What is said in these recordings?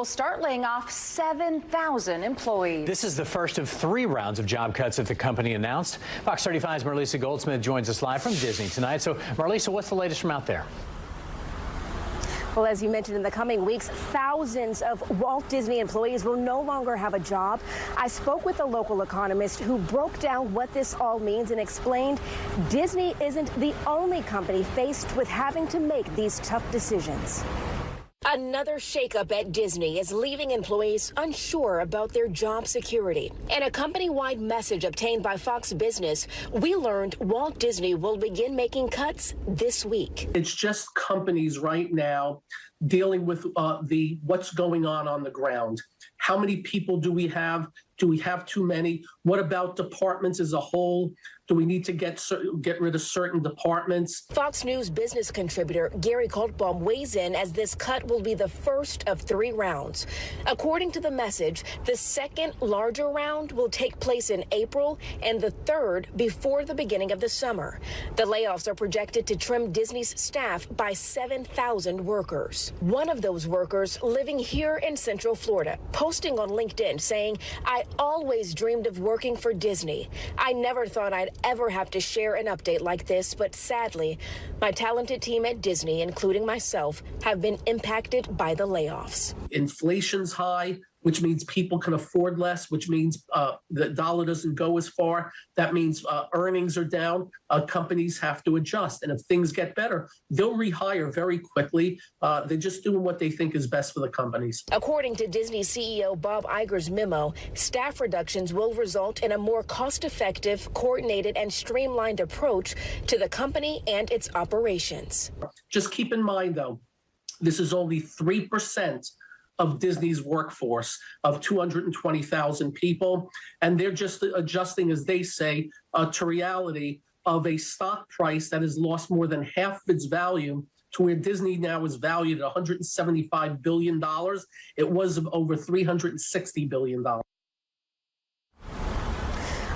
will start laying off 7,000 employees. This is the first of 3 rounds of job cuts that the company announced. Fox 35's Marlisa Goldsmith joins us live from Disney tonight. So, Marlisa, what's the latest from out there? Well, as you mentioned, in the coming weeks, thousands of Walt Disney employees will no longer have a job. I spoke with a local economist who broke down what this all means and explained Disney isn't the only company faced with having to make these tough decisions. Another shakeup at Disney is leaving employees unsure about their job security. In a company-wide message obtained by Fox Business, we learned Walt Disney will begin making cuts this week. It's just companies right now dealing with what's going on the ground. How many people do we have? Do we have too many? What about departments as a whole? Do we need to get rid of certain departments? Fox News business contributor Gary Kaltbaum weighs in as this cut will be the first of 3 rounds. According to the message, the second larger round will take place in April and the third before the beginning of the summer. The layoffs are projected to trim Disney's staff by 7,000 workers. One of those workers living here in Central Florida, posting on LinkedIn saying, "I always dreamed of working for Disney. I never thought I'd ever have to share an update like this, but sadly, my talented team at Disney, including myself, have been impacted by the layoffs." Inflation's high, which means people can afford less, which means the dollar doesn't go as far. That means earnings are down. Companies have to adjust. And if things get better, they'll rehire very quickly. They're just doing what they think is best for the companies. According to Disney CEO Bob Iger's memo, staff reductions will result in a more cost-effective, coordinated, and streamlined approach to the company and its operations. Just keep in mind, though, this is only 3% of Disney's workforce of 220,000 people. And they're just adjusting, as they say, to reality of a stock price that has lost more than half of its value to where Disney now is valued at $175 billion. It was over $360 billion.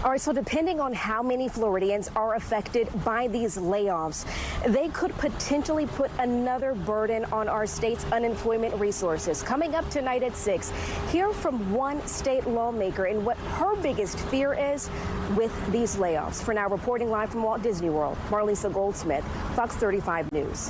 All right, so depending on how many Floridians are affected by these layoffs, they could potentially put another burden on our state's unemployment resources. Coming up tonight at 6, hear from one state lawmaker and what her biggest fear is with these layoffs. For now, reporting live from Walt Disney World, Marlisa Goldsmith, Fox 35 News.